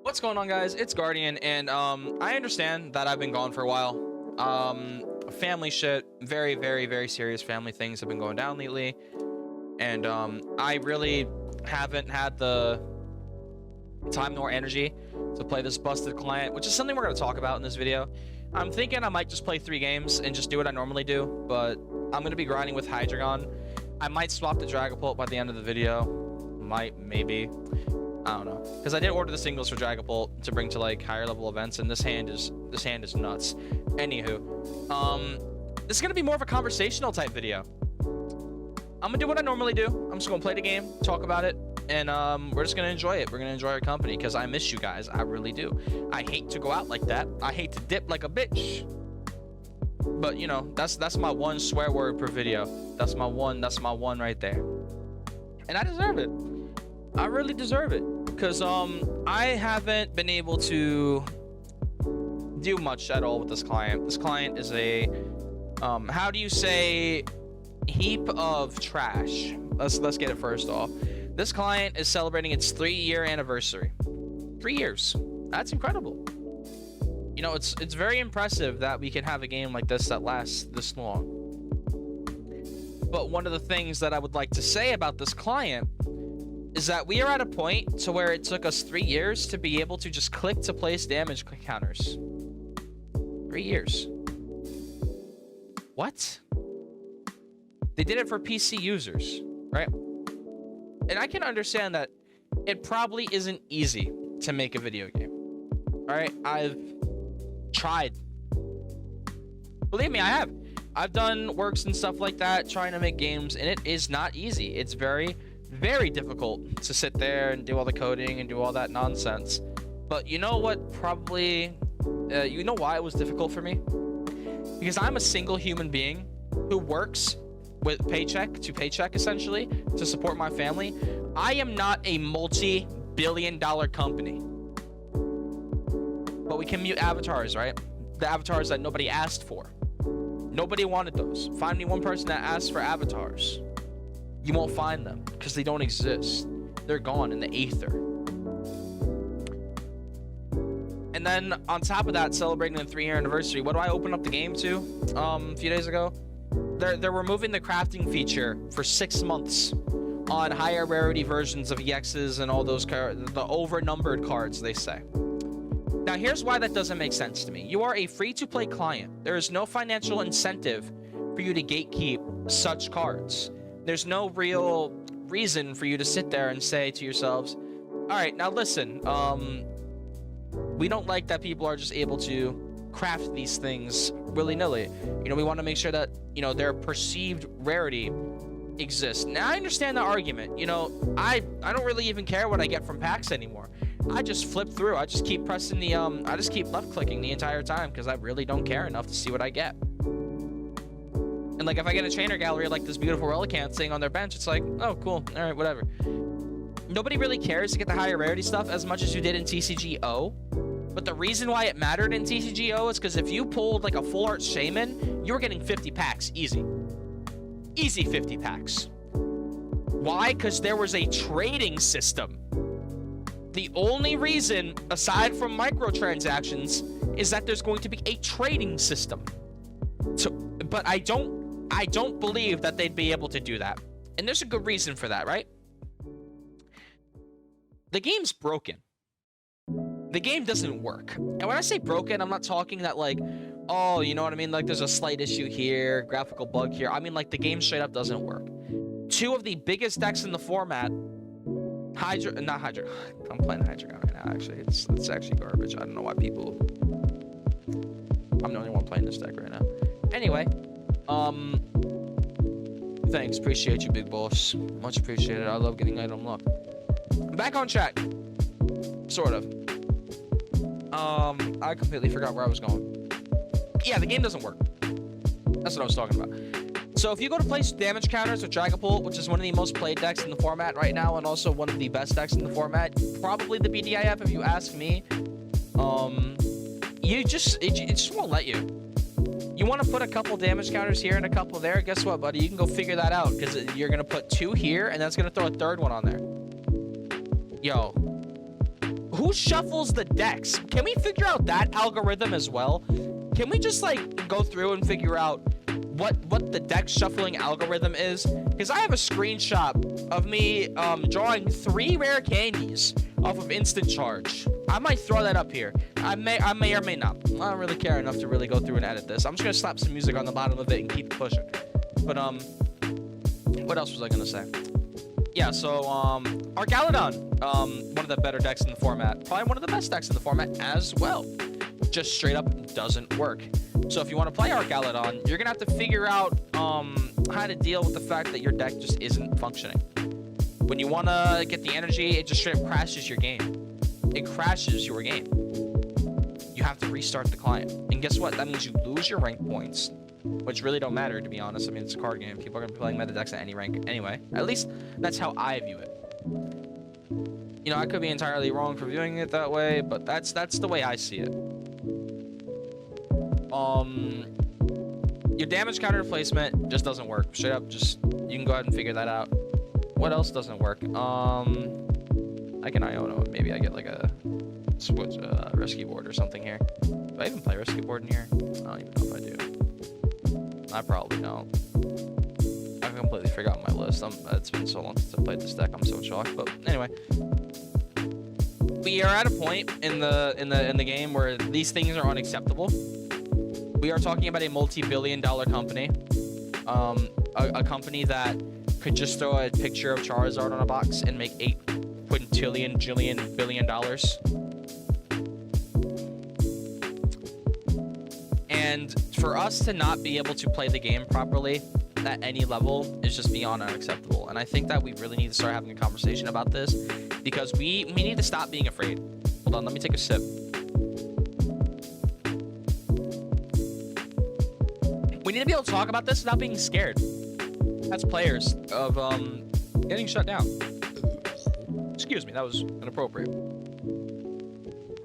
What's going on, guys? It's Guardian, and I understand that I've been gone for a while. Family shit, very serious family things have been going down lately, and I really haven't had the time nor energy to play this busted client, which is something we're going to talk about in this video. I'm thinking I might just play 3 games and just do what I normally do, but I'm going to be grinding with Hydreigon. I might swap to Dragapult by the end of the video. Maybe. I don't know, because I did order the singles for Dragapult to bring to like higher level events, and this hand is nuts. Anywho, this is gonna be more of a conversational type video. I'm gonna do what I normally do. I'm just gonna play the game, talk about it, and we're just gonna enjoy it. We're gonna enjoy our company because I miss you guys. I really do. I hate to go out like that. I hate to dip like a bitch. But you know, that's my one swear word per video. That's my one right there. And I deserve it. I really deserve it, because I haven't been able to do much at all with this client. This client is a how do you say, heap of trash. Let's get it first off. This client is celebrating its 3-year anniversary. 3 years. That's incredible. You know, it's very impressive that we can have a game like this that lasts this long. But one of the things that I would like to say about this client is that we are at a point to where it took us 3 years to be able to just click to place damage counters. 3 years. What? They did it for PC users, right? And I can understand that it probably isn't easy to make a video game. All right, I've tried. Believe me, I have. I've done works and stuff like that trying to make games, and it is not easy. It's very difficult to sit there and do all the coding and do all that nonsense. But you know what, probably you know why it was difficult for me? Because I'm a single human being who works with paycheck to paycheck, essentially, to support my family. I am not a multi-billion-dollar company, but we can mute avatars, right? The avatars that nobody asked for. Nobody wanted those. Find me one person that asked for avatars. You won't find them because they don't exist. They're gone in the ether. And then on top of that, celebrating the 3-year anniversary, what do I open up the game to a few days ago? They're removing the crafting feature for 6 months on higher rarity versions of EXs and all those the over-numbered cards, they say. Now here's why that doesn't make sense to me. You are a free-to-play client. There is no financial incentive for you to gatekeep such cards. There's no real reason for you to sit there and say to yourselves, all right, now listen, we don't like that people are just able to craft these things willy-nilly. You know, we want to make sure that, you know, their perceived rarity exists. Now, I understand the argument. You know, I don't really even care what I get from packs anymore. I just flip through. I just keep pressing the, I just keep left-clicking the entire time because I really don't care enough to see what I get. And like, if I get a trainer gallery like this beautiful Relicanth sitting on their bench, it's like, oh, cool. All right, whatever. Nobody really cares to get the higher rarity stuff as much as you did in TCGO. But the reason why it mattered in TCGO is because if you pulled like a full art shaman, you were getting 50 packs easy. Easy 50 packs. Why? Because there was a trading system. The only reason, aside from microtransactions, is that there's going to be a trading system. So, but I don't believe that they'd be able to do that. And there's a good reason for that, right? The game's broken. The game doesn't work. And when I say broken, I'm not talking that like, oh, you know what I mean? Like there's a slight issue here, graphical bug here. I mean like the game straight up doesn't work. 2 of the biggest decks in the format, not Hydra. I'm playing Hydreigon right now, actually. It's actually garbage. I don't know why people... I'm the only one playing this deck right now. Anyway, thanks. Appreciate you, big boss. Much appreciated. I love getting item luck. Back on track. Sort of. I completely forgot where I was going. Yeah, the game doesn't work. That's what I was talking about. So if you go to place damage counters with Dragapult, which is one of the most played decks in the format right now, and also one of the best decks in the format, probably the BDIF if you ask me, it just won't let you. You want to put a couple damage counters here and a couple there, guess what, buddy? You can go figure that out, because you're going to put 2 here, and that's going to throw a 3rd one on there. Yo. who shuffles the decks? Can we figure out that algorithm as well? Can we just like go through and figure out what the deck shuffling algorithm is? Because I have a screenshot of me drawing 3 rare candies off of instant charge. I might throw that up here. I may or may not. I don't really care enough to really go through and edit this. I'm just gonna slap some music on the bottom of it and keep pushing. But what else was I gonna say? Yeah, so our Galadon, one of the better decks in the format, probably one of the best decks in the format as well. Just straight up doesn't work. So if you want to play our Galadon, you're gonna have to figure out how to deal with the fact that your deck just isn't functioning. When you want to get the energy, it just straight up crashes your game. It crashes your game. You have to restart the client. And guess what? That means you lose your rank points, which really don't matter, to be honest. I mean, it's a card game. People are going to be playing meta decks at any rank anyway. At least that's how I view it. You know, I could be entirely wrong for viewing it that way, but that's the way I see it. Your damage counter replacement just doesn't work. Straight up, just you can go ahead and figure that out. What else doesn't work? I can Iono. Maybe I get like a rescue board or something here. Do I even play rescue board in here? I don't even know if I do. I probably don't. I completely forgot my list. It's been so long since I played this deck. I'm so shocked. But anyway, we are at a point in the game where these things are unacceptable. We are talking about a multi-billion-dollar company, a company that could just throw a picture of Charizard on a box and make $8 quintillion billion dollars. And for us to not be able to play the game properly at any level is just beyond unacceptable. And I think that we really need to start having a conversation about this, because we need to stop being afraid. Hold on, let me take a sip. We need to be able to talk about this without being scared as players of getting shut down. Excuse me, that was inappropriate.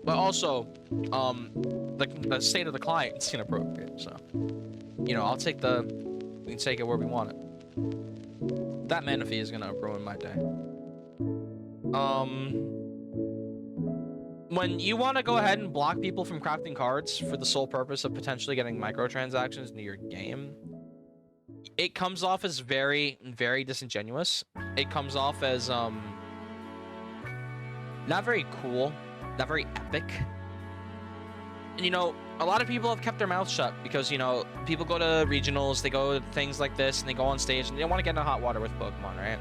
But also, the state of the client is inappropriate. So, you know, we can take it where we want it. That mana fee is gonna ruin my day. When you want to go ahead and block people from crafting cards for the sole purpose of potentially getting microtransactions into your game, it comes off as very, very disingenuous. It comes off as not very cool, not very epic. And you know, a lot of people have kept their mouths shut because, you know, people go to regionals, they go to things like this, and they go on stage and they don't want to get into hot water with Pokemon, right?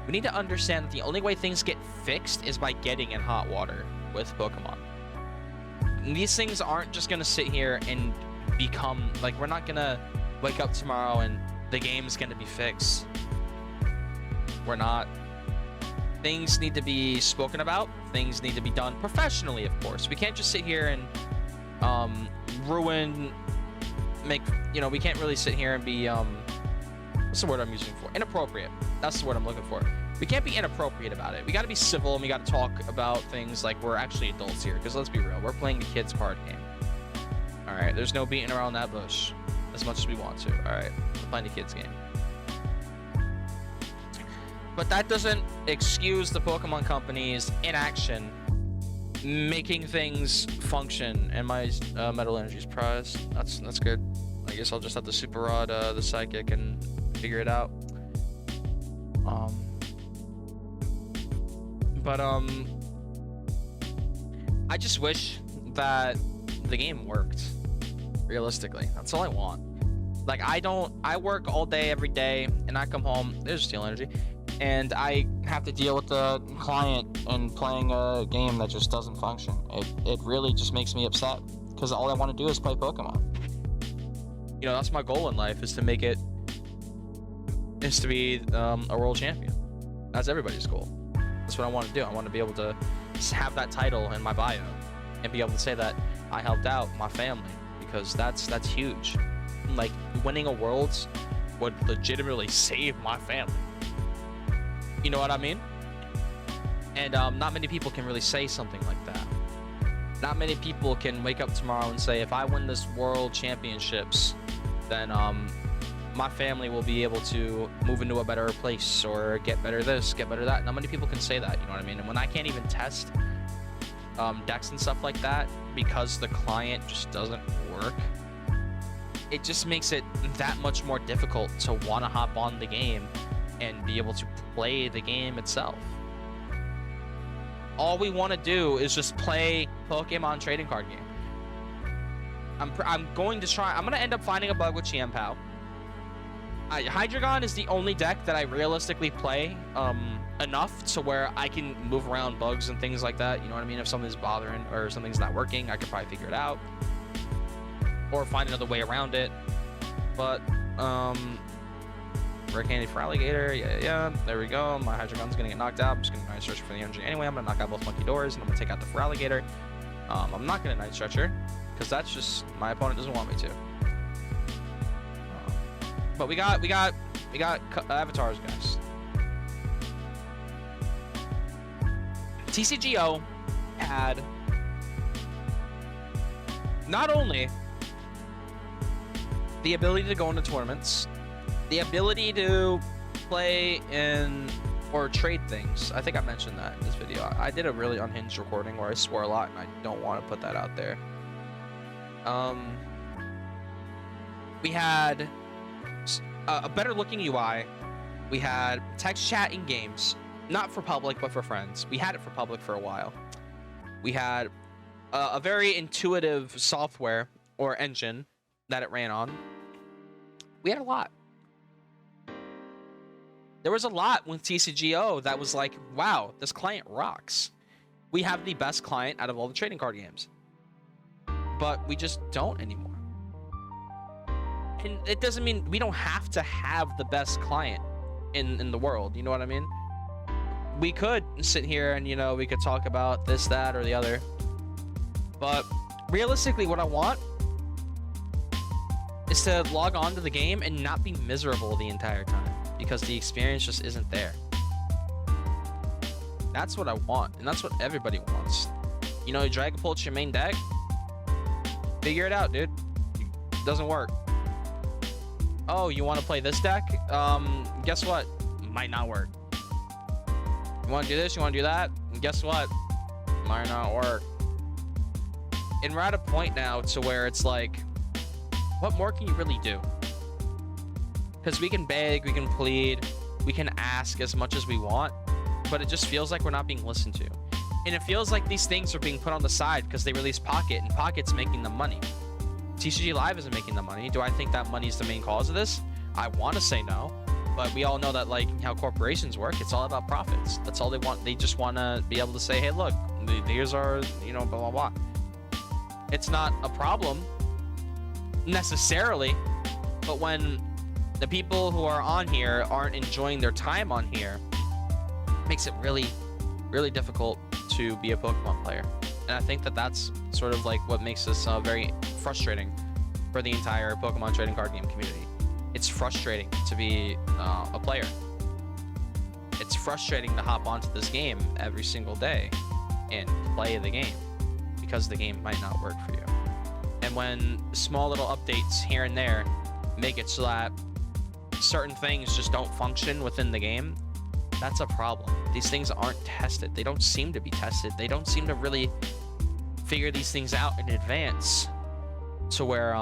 We need to understand that the only way things get fixed is by getting in hot water with Pokemon. And these things aren't just gonna sit here and become like, we're not gonna wake up tomorrow and the game's gonna be fixed. We're not. Things need to be spoken about. Things need to be done professionally, of course. We can't just sit here and we can't really sit here and be what's the word I'm using for? Inappropriate. That's the word I'm looking for. We can't be inappropriate about it. We got to be civil, and we got to talk about things like we're actually adults here. Because let's be real, we're playing the kids' card game. All right, there's no beating around that bush as much as we want to. All right, we're playing the kids' game. But that doesn't excuse the Pokemon company's inaction, making things function. And my Metal Energy's prized. That's good. I guess I'll just have to Super Rod the Psychic and figure it out. I just wish that the game worked. Realistically, that's all I want. Like, I work all day, every day, and I come home, there's Steel Energy, and I have to deal with the client and playing a game that just doesn't function. It really just makes me upset, because all I want to do is play Pokemon. You know, that's my goal in life, is to be a world champion. That's everybody's goal. That's what I want to do. I want to be able to have that title in my bio and be able to say that I helped out my family, because that's huge. Like, winning a Worlds would legitimately save my family. You know what I mean? And not many people can really say something like that. Not many people can wake up tomorrow and say, if I win this World Championships, then my family will be able to move into a better place or get better this, get better that. Not many people can say that, you know what I mean? And when I can't even test decks and stuff like that, because the client just doesn't work, it just makes it that much more difficult to want to hop on the game and be able to play the game itself. All we want to do is just play Pokemon trading card game. I'm going to end up finding a bug with Chiampao. Hydreigon is the only deck that I realistically play enough to where I can move around bugs and things like that. You know what I mean? If something's bothering or something's not working, I could probably figure it out or find another way around it. But rare candy for alligator, yeah, there we go. My Hydreigon's gonna get knocked out. I'm just gonna Night Stretcher for the energy anyway. I'm gonna knock out both Monkey Doors and I'm gonna take out the for alligator. I'm not gonna Night Stretcher because that's just my opponent doesn't want me to. But we got avatars, guys. TCGO had not only the ability to go into tournaments, the ability to play in or trade things. I think I mentioned that in this video. I did a really unhinged recording where I swore a lot, and I don't want to put that out there. We had a better looking UI. We had text chat in games, not for public, but for friends. We had it for public for a while. We had a very intuitive software or engine that it ran on. We had a lot. There was a lot with TCGO that was like, wow, this client rocks. We have the best client out of all the trading card games. But we just don't anymore. And it doesn't mean we don't have to have the best client in the world. You know what I mean? We could sit here and, you know, we could talk about this, that, or the other. But realistically, what I want is to log on to the game and not be miserable the entire time because the experience just isn't there. That's what I want, and that's what everybody wants. You know, Dragon Pulse your main deck, figure it out, dude. It doesn't work. Oh, you want to play this deck? Guess what? Might not work. You want to do this? You want to do that? And guess what? Might not work. And we're at a point now to where it's like, what more can you really do? Because we can beg, we can plead, we can ask as much as we want, but it just feels like we're not being listened to. And it feels like these things are being put on the side because they release Pocket, and Pocket's making the money. TCG Live isn't making the money. Do I think that money is the main cause of this? I want to say no, but we all know that, like, how corporations work, it's all about profits. That's all they want. They just want to be able to say, hey, look, here's our, you know, blah, blah, blah. It's not a problem necessarily, but when the people who are on here aren't enjoying their time on here, it makes it really, really difficult to be a Pokemon player. And I think that that's sort of like what makes this very frustrating for the entire Pokemon trading card game community. It's frustrating to be a player. It's frustrating to hop onto this game every single day and play the game because the game might not work for you. And when small little updates here and there make it so that certain things just don't function within the game, that's a problem. These things aren't tested. They don't seem to be tested. They don't seem to really figure these things out in advance to where,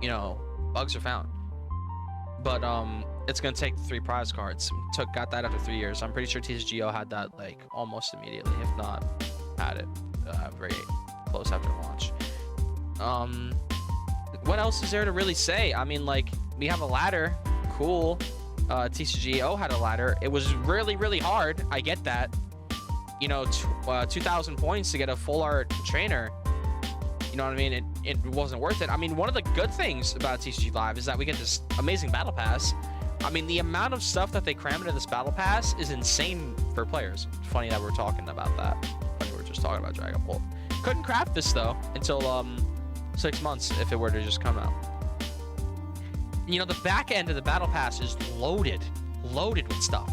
you know, bugs are found. But it's gonna take 3 prize cards. Got that after 3 years. I'm pretty sure TCGO had that like almost immediately, if not had it very close after launch. What else is there to really say? I mean, like, we have a ladder, cool. TCGO had a ladder. It was really, really hard. I get that. You know, 2,000 points to get a full art trainer. You know what I mean? It wasn't worth it. I mean, one of the good things about TCG Live is that we get this amazing battle pass. I mean, the amount of stuff that they cram into this battle pass is insane for players. It's funny that we're talking about that. Funny we're just talking about Dragon Ball. Couldn't craft this though until 6 months if it were to just come out. You know, the back end of the battle pass is loaded with stuff.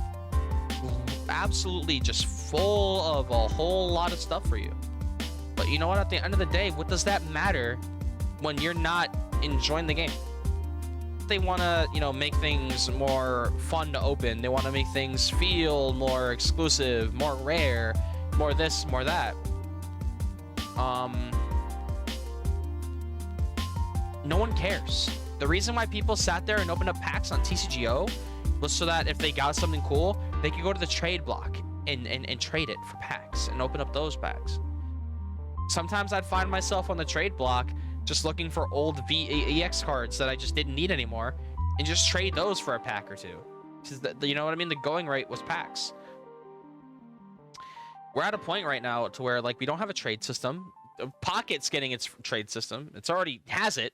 Absolutely just full of a whole lot of stuff for you. But you know what? At the end of the day, what does that matter when you're not enjoying the game? They want to, you know, make things more fun to open. They want to make things feel more exclusive, more rare, more this, more that. No one cares. The reason why people sat there and opened up packs on TCGO was so that if they got something cool, they could go to the trade block and trade it for packs and open up those packs. Sometimes I'd find myself on the trade block just looking for old EX cards that I just didn't need anymore and just trade those for a pack or two. You know what I mean? The going rate was packs. We're at a point right now to where, like, we don't have a trade system. Pocket's getting its trade system. It's already has it,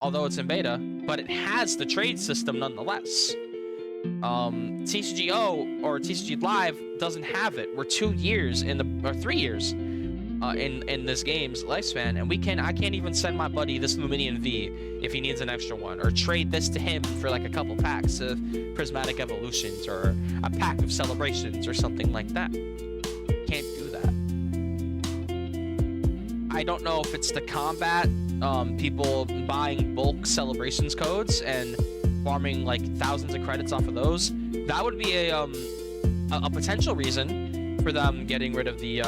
although it's in beta, but it has the trade system nonetheless. TCGO or TCG Live doesn't have it. We're 2 years or 3 years in this game's lifespan, and I can't even send my buddy this Luminian V if he needs an extra one, or trade this to him for like a couple packs of Prismatic Evolutions or a pack of Celebrations or something like that. Can't do that. I don't know if it's the combat, people buying bulk Celebrations codes and farming like thousands of credits off of those. That would be a potential reason for them getting rid of the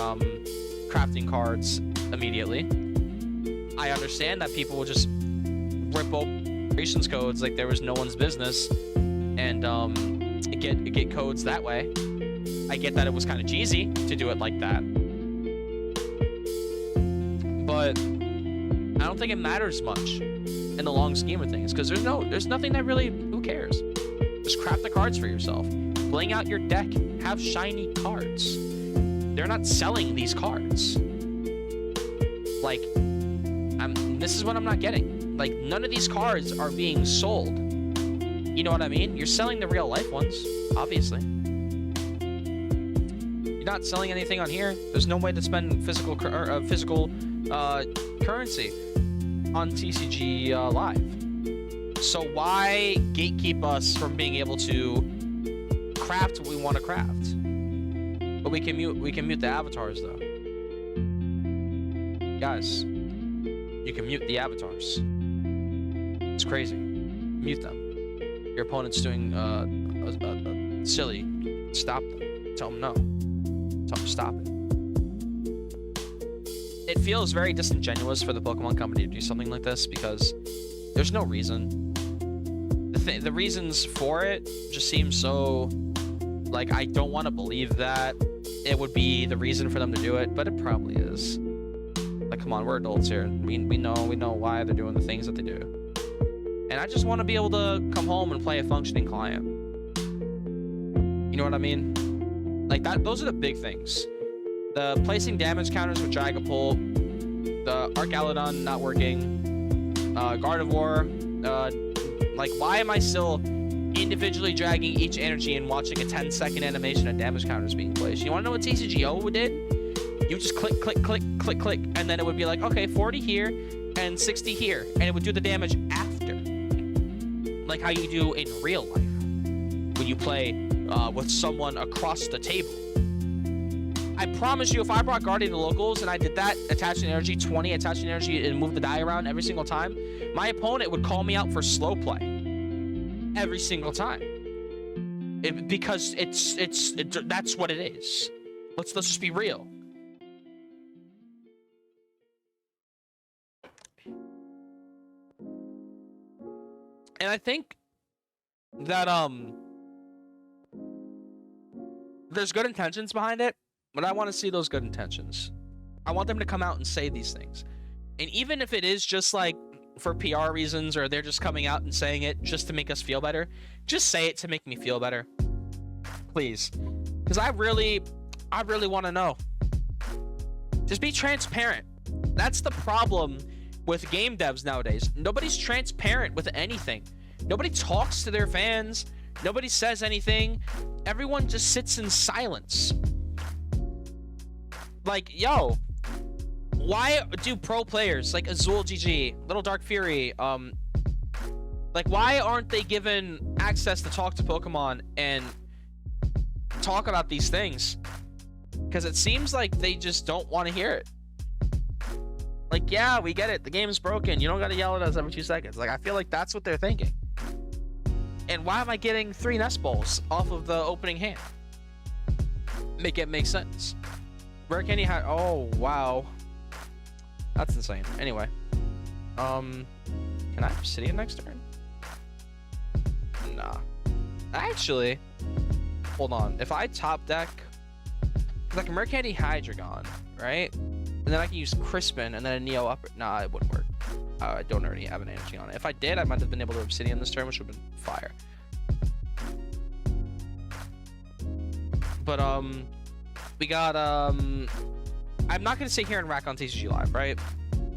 crafting cards immediately. I understand that people will just rip open Celebrations codes like there was no one's business and get codes that way. I get that it was kind of cheesy to do it like that, but I don't think it matters much in the long scheme of things, because there's nothing that really, who cares? Just craft the cards for yourself, bling out your deck, have shiny cards. They're not selling these cards. Like, this is what I'm not getting. Like, none of these cards are being sold. You know what I mean? You're selling the real life ones, obviously. You're not selling anything on here. There's no way to spend physical currency on TCG Live. So why gatekeep us from being able to craft what we want to craft? But we can mute the avatars though. Guys, you can mute the avatars. It's crazy. Mute them. Your opponent's doing silly. Stop them. Tell them no. Tell them stop it. It feels very disingenuous for the Pokemon Company to do something like this because there's no reason. The reasons for it just seem so, like, I don't want to believe that it would be the reason for them to do it, but it probably is. Like, come on, we're adults here. We know why they're doing the things that they do. And I just want to be able to come home and play a functioning client. You know what I mean? Like, those are the big things. The placing damage counters with Dragapult, the Archaludon not working, Gardevoir, like, why am I still individually dragging each energy and watching a 10-second animation of damage counters being placed? You want to know what TCGO did? You just click, click, click, click, click, and then it would be like, okay, 40 here and 60 here, and it would do the damage after. Like how you do in real life when you play with someone across the table. I promise you, if I brought Guardian to locals and I did that, attaching energy 20, attaching energy, and move the die around every single time, my opponent would call me out for slow play every single time. Because that's what it is. Let's just be real. And I think that there's good intentions behind it. But I want to see those good intentions. I want them to come out and say these things. And even if it is just like for PR reasons, or they're just coming out and saying it just to make us feel better, just say it to make me feel better. Please. Because I really want to know. Just be transparent. That's the problem with game devs nowadays. Nobody's transparent with anything. Nobody talks to their fans. Nobody says anything. Everyone just sits in silence. Like, yo, why do pro players like Azul GG, Little Dark Fury, like, why aren't they given access to talk to Pokemon and talk about these things? Because it seems like they just don't want to hear it. Like, yeah, we get it. The game's broken. You don't got to yell at us every 2 seconds. Like, I feel like that's what they're thinking. And why am I getting 3 Nest Balls off of the opening hand? Make it make sense. Where can he hide? Oh, wow. That's insane. Anyway. Can I have Obsidian next turn? Nah. Actually, hold on. If I top deck, like a Mercandy Hydreigon, right? And then I can use Crispin and then a Neo Upper. Nah, it wouldn't work. I don't already have an energy on it. If I did, I might have been able to Obsidian this turn, which would have been fire. But, we got, I'm not going to sit here and rack on TCG Live, right?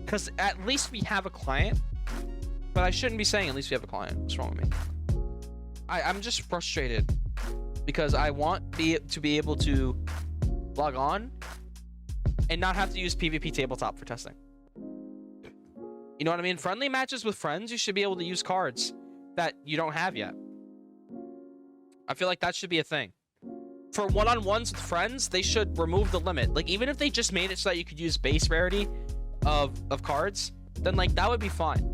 Because at least we have a client. But I shouldn't be saying at least we have a client. What's wrong with me? I'm just frustrated because I want to be able to log on and not have to use PvP tabletop for testing. You know what I mean? Friendly matches with friends, you should be able to use cards that you don't have yet. I feel like that should be a thing. For one-on-ones with friends, they should remove the limit. Like, even if they just made it so that you could use base rarity of cards, then, like, that would be fine.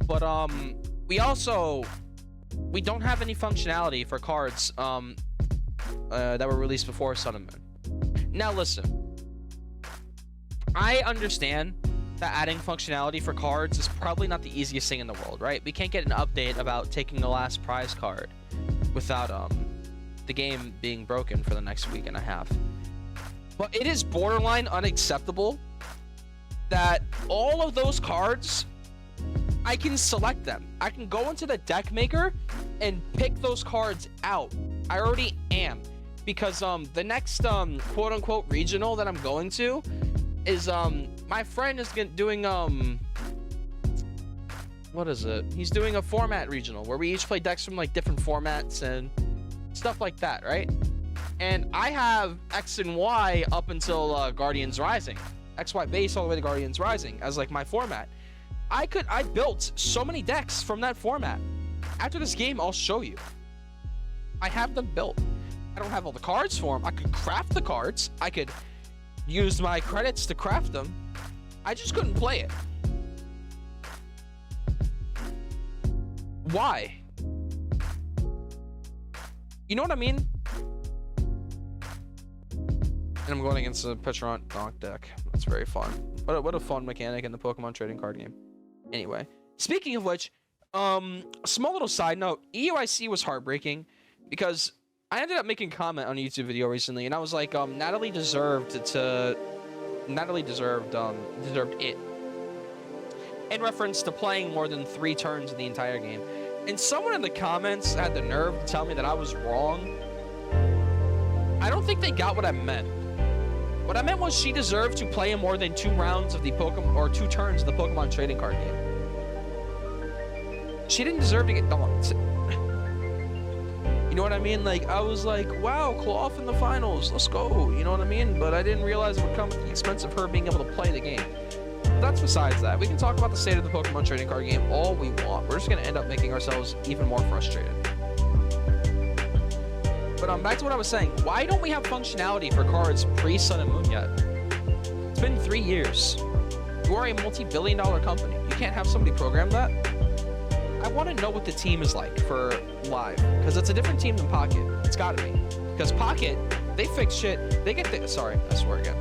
But, we don't have any functionality for cards, that were released before Sun and Moon. Now, listen. I understand that adding functionality for cards is probably not the easiest thing in the world, right? We can't get an update about taking the last prize card without, the game being broken for the next week and a half. But it is borderline unacceptable that all of those cards, I can select them. I can go into the deck maker and pick those cards out. I already am, because the next quote unquote regional that I'm going to is my friend is doing what is it? He's doing a format regional where we each play decks from like different formats and stuff like that, right? And I have X and Y up until Guardians Rising, XY base all the way to Guardians Rising as like my format. I built so many decks from that format. After this game, I'll show you. I have them built. I don't have all the cards for them. I could craft the cards. I could use my credits to craft them. I just couldn't play it. Why? You know what I mean? And I'm going against a Petront Donk deck. That's very fun. What a fun mechanic in the Pokemon trading card game. Anyway, speaking of which, small little side note, EUIC was heartbreaking because I ended up making a comment on a YouTube video recently, and I was like, Natalie deserved it in reference to playing more than 3 turns in the entire game. And someone in the comments had the nerve to tell me that I was wrong. I don't think they got what I meant. What I meant was she deserved to play in more than 2 rounds of the Pokemon, or 2 turns of the Pokemon trading card game. She didn't deserve to get dunked. You know what I mean? Like, I was like, wow, Cloth in the finals, let's go. You know what I mean? But I didn't realize it would come at the expense of her being able to play the game. But that's besides that. We can talk about the state of the Pokemon trading card game all we want. We're just going to end up making ourselves even more frustrated. But back to what I was saying. Why don't we have functionality for cards pre-Sun and Moon yet? It's been 3 years. You are a multi-billion-dollar company. You can't have somebody program that? I want to know what the team is like for live, because it's a different team than Pocket. It's got to be. Because Pocket, they fix shit. They get things... Sorry, I swear again.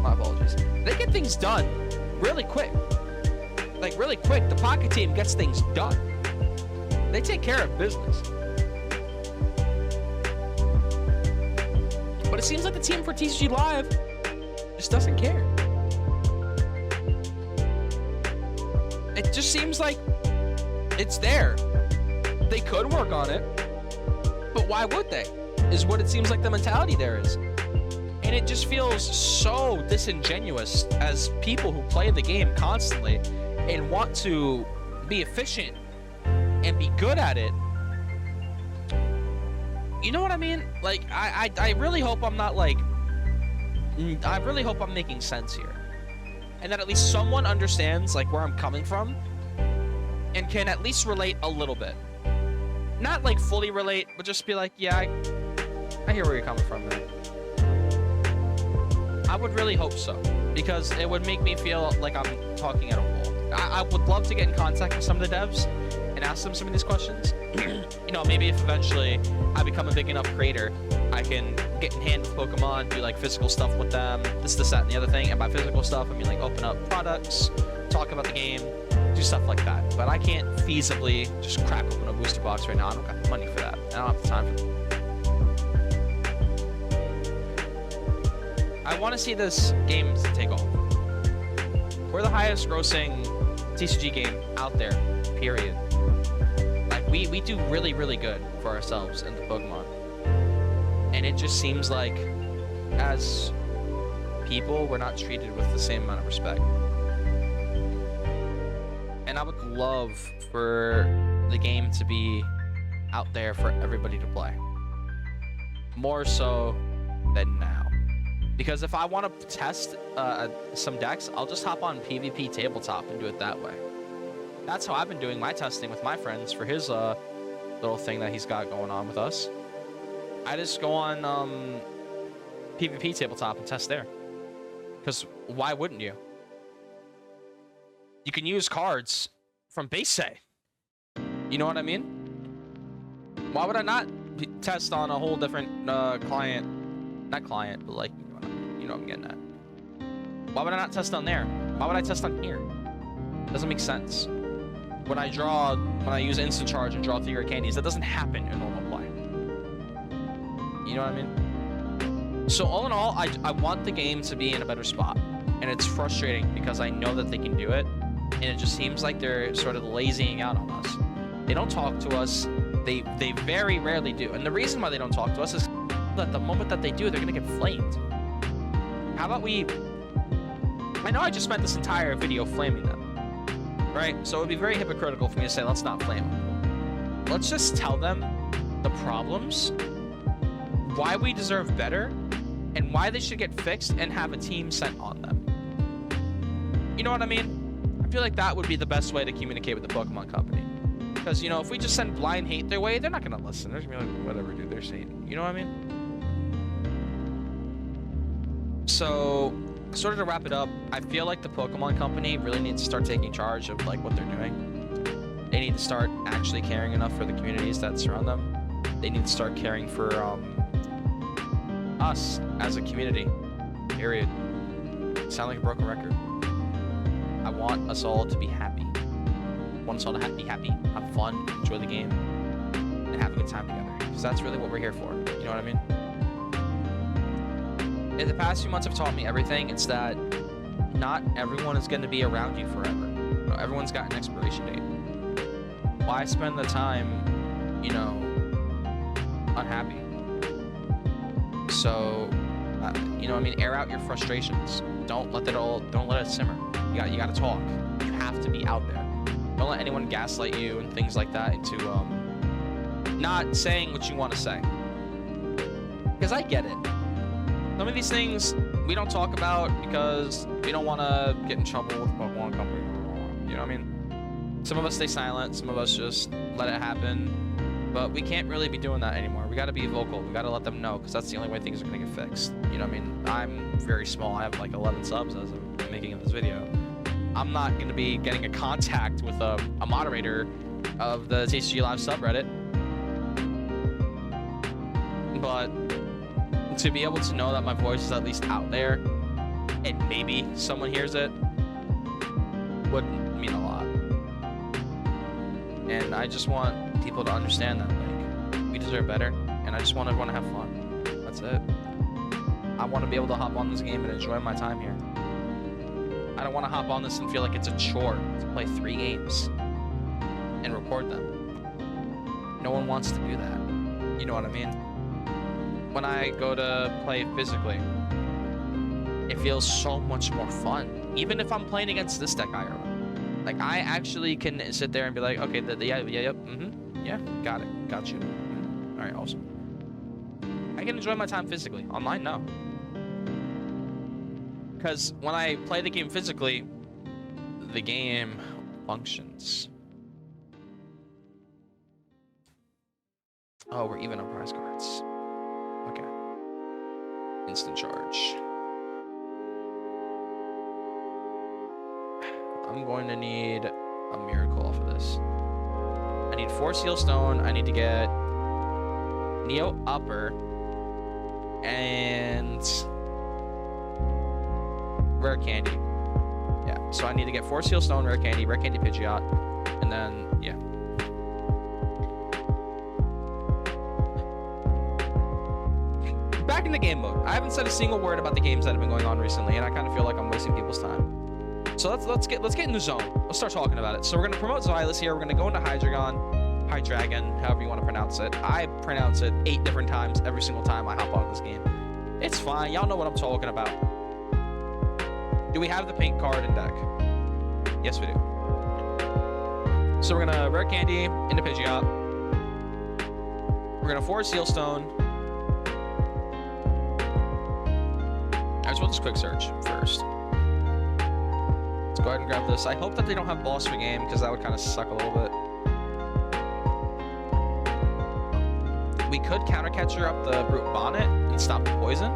My apologies. They get things done really quick. Like, really quick. The Pocket team gets things done. They take care of business. But it seems like the team for TCG Live just doesn't care. It just seems like it's there. They could work on it, but why would they? Is what it seems like the mentality there is. And it just feels so disingenuous as people who play the game constantly and want to be efficient and be good at it. You know what I mean? Like, I really hope I'm not like... I really hope I'm making sense here. And that at least someone understands, like, where I'm coming from. And can at least relate a little bit. Not, like, fully relate, but just be like, yeah, I hear where you're coming from, man. I would really hope so. Because it would make me feel like I'm talking at a wall. I would love to get in contact with some of the devs and ask them some of these questions. You know, maybe if eventually I become a big enough creator, I can get in hand with Pokemon, do like physical stuff with them, this, that, and the other thing. And by physical stuff, I mean like open up products, talk about the game, do stuff like that. But I can't feasibly just crack open a booster box right now. I don't got the money for that. I don't have the time for that. I want to see this game take off. We're the highest grossing TCG game out there, period. Like, we do really, really good for ourselves in the Pokemon. And it just seems like, as people, we're not treated with the same amount of respect. And I would love for the game to be out there for everybody to play. More so than now. Because if I want to test some decks, I'll just hop on PvP tabletop and do it that way. That's how I've been doing my testing with my friends for his little thing that he's got going on with us. I just go on PvP tabletop and test there. Because why wouldn't you? You can use cards from base set. You know what I mean? Why would I not test on a whole different client? Not client, but like, you know what I'm getting at. Why would I not test on there? Why would I test on here? Doesn't make sense. When I use instant charge and draw 3 rare candies, that doesn't happen in normal play. You know what I mean? So all in all, I want the game to be in a better spot. And it's frustrating because I know that they can do it. And it just seems like they're sort of lazying out on us. They don't talk to us. They very rarely do. And the reason why they don't talk to us is that the moment that they do, they're going to get flamed. How about we... I know I just spent this entire video flaming them. Right? So it would be very hypocritical for me to say, let's not flame them. Let's just tell them the problems, why we deserve better, and why they should get fixed and have a team sent on them. You know what I mean? I feel like that would be the best way to communicate with the Pokemon Company. Because, you know, if we just send blind hate their way, they're not going to listen. They're going to be like, whatever, dude, they're saying. You know what I mean? So, sort of to wrap it up, I feel like the Pokemon Company really needs to start taking charge of, like, what they're doing. They need to start actually caring enough for the communities that surround them. They need to start caring for, us as a community. Period. Sound like a broken record. I want us all to be happy. I want us all to be happy, have fun, enjoy the game, and have a good time together. Because that's really what we're here for. You know what I mean? In the past few months have taught me everything. It's that not everyone is going to be around you forever. You know, everyone's got an expiration date. Why spend the time, you know, unhappy? So, you know, I mean, air out your frustrations. Don't let it simmer. You got to talk. You have to be out there. Don't let anyone gaslight you and things like that into not saying what you want to say. Because I get it. Some of these things we don't talk about because we don't want to get in trouble with Pokemon Company. You know what I mean? Some of us stay silent. Some of us just let it happen. But we can't really be doing that anymore. We got to be vocal. We got to let them know because that's the only way things are going to get fixed. You know what I mean? I'm very small. I have like 11 subs as of making this video. I'm not going to be getting a contact with a moderator of the TCG Live subreddit. But to be able to know that my voice is at least out there and maybe someone hears it would mean a lot. And I just want people to understand that, like, we deserve better, and I just want everyone to have fun. That's it. I want to be able to hop on this game and enjoy my time here. I don't want to hop on this and feel like it's a chore to play 3 games and record them. No one wants to do that. You know what I mean? When I go to play physically, it feels so much more fun. Even if I'm playing against this deck IRL. Like, I actually can sit there and be like, okay, yeah, got it, got you. All right, awesome. I can enjoy my time physically. Online, no. Because when I play the game physically, the game functions. Oh, we're even on prize cards. Okay. Instant charge. I'm going to need a miracle off of this. I need 4 Seal Stone. I need to get Neo Upper. and rare candy. Yeah, so I need to get 4 Seal Stone, rare candy Pidgeot, and then, yeah. Back in the game mode. I haven't said a single word about the games that have been going on recently, and I kind of feel like I'm wasting people's time. So let's get in the zone. Let's start talking about it. So we're gonna promote Xylus here. We're gonna go into Hydreigon, however you want to pronounce it. I pronounce it 8 different times every single time I hop on this game. It's fine. Y'all know what I'm talking about. Do we have the pink card in deck? Yes, we do. So we're gonna rare candy into Pidgeot. We're gonna 4 Seal Stone. I just want this quick search first. Let's go ahead and grab this. I hope that they don't have boss for game, because that would kind of suck a little bit. We could counter catcher up the Brute Bonnet and stop the poison.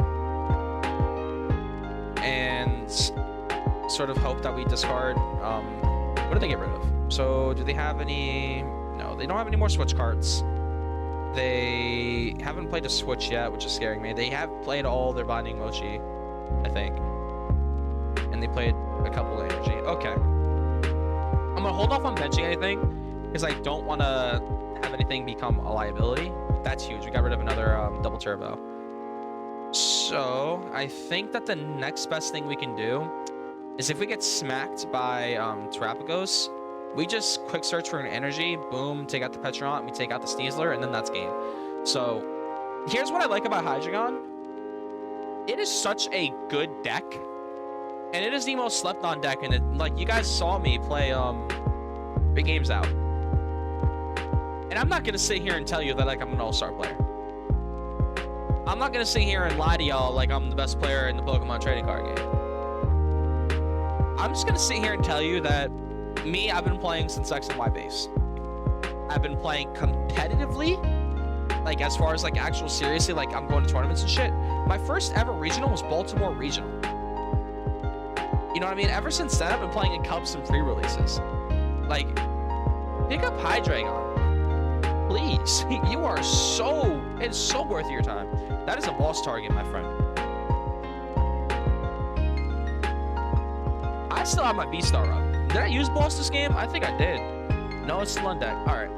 And sort of hope that we discard. What do they get rid of? So do they have any? No, they don't have any more switch cards. They haven't played a switch yet, which is scaring me. They have played all their Binding Mochi, I think. And they played a couple of energy. Okay. I'm gonna hold off on benching anything because I don't want to have anything become a liability. That's huge. We got rid of another double turbo. So I think that the next best thing we can do is if we get smacked by Terrapagos, we just quick search for an energy, boom, take out the Petront, we take out the Sneasler, and then that's game. So here's what I like about Hydreigon. It is such a good deck, and it is the most slept on deck. And it, like, you guys saw me play big games out, and I'm not gonna sit here and tell you that like I'm an all-star player. I'm not gonna sit here and lie to y'all like I'm the best player in the Pokemon trading card game. I'm just gonna sit here and tell you that me, I've been playing since X and Y base. I've been playing competitively, like as far as like actual seriously, like I'm going to tournaments and shit. My first ever regional was Baltimore Regional. You know what I mean? Ever since then, I've been playing in cups and pre-releases. Like, pick up Hydreigon. Please. You are so... It's so worth your time. That is a boss target, my friend. I still have my V-Star up. Did I use boss this game? I think I did. No, it's still on deck. Alright.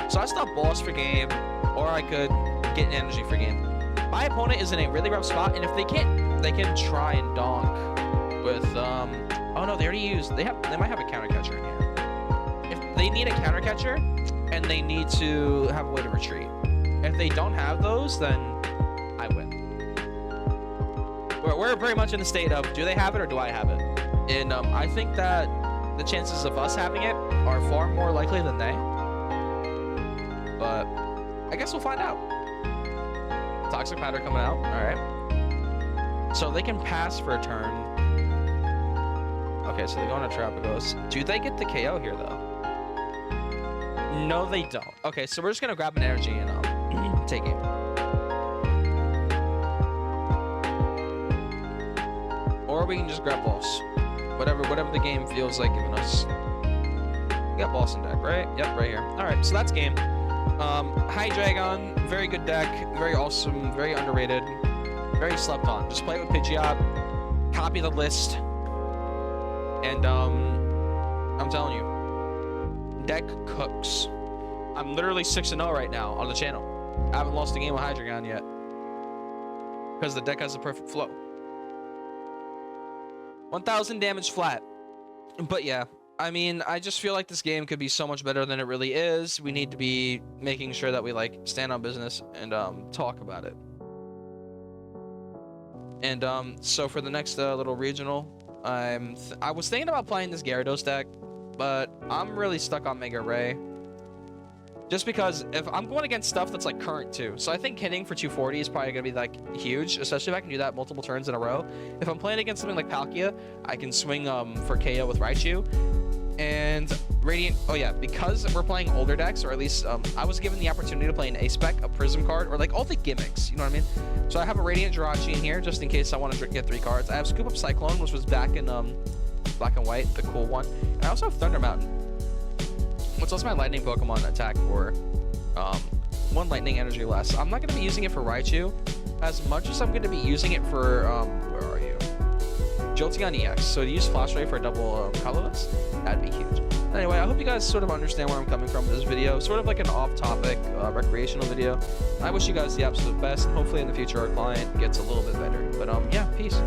So I still have boss for game, or I could get an energy for game. My opponent is in a really rough spot, and if they can't, they can try and donk with, oh no, they already used, they might have a counter catcher in here. If they need a counter catcher, and they need to have a way to retreat. If they don't have those, then I win. We're very much in the state of, do they have it or do I have it? And I think that the chances of us having it are far more likely than they. But I guess we'll find out. Toxic Powder coming out. All right. So they can pass for a turn. Okay, so they go on a Terrapagos. Do they get the KO here, though? No, they don't. Okay, so we're just going to grab an energy and take it. Or we can just grab boss. Whatever the game feels like giving us. We got boss in deck, right? Yep, right here. All right, so that's game. Hydreigon, very good deck, very awesome, very underrated, very slept on. Just play it with Pidgeot, copy the list, and I'm telling you, deck cooks. I'm literally 6-0 right now on the channel. I haven't lost a game with Hydreigon yet because the deck has the perfect flow. 1,000 damage flat. But yeah, I mean, I just feel like this game could be so much better than it really is. We need to be making sure that we like stand on business and talk about it. And so for the next little regional, I was thinking about playing this Gyarados deck, but I'm really stuck on Mega Ray. Just because if I'm going against stuff that's like current too. So I think hitting for 240 is probably going to be like huge, especially if I can do that multiple turns in a row. If I'm playing against something like Palkia, I can swing for KO with Raichu. And Radiant, oh yeah, because we're playing older decks, or at least I was given the opportunity to play an A-Spec, a Prism card, or like all the gimmicks, you know what I mean? So I have a Radiant Jirachi in here just in case I want to get 3 cards. I have Scoop Up Cyclone, which was back in Black and White, the cool one. And I also have Thunder Mountain. What's also my lightning Pokemon attack for 1 lightning energy less. I'm not going to be using it for Raichu as much as I'm going to be using it for, where are you? Jolteon EX. So to use Flash Ray for a double colorless, that'd be huge. Anyway, I hope you guys sort of understand where I'm coming from with this video. Sort of like an off-topic, recreational video. I wish you guys the absolute best, and hopefully in the future our client gets a little bit better. But yeah, peace.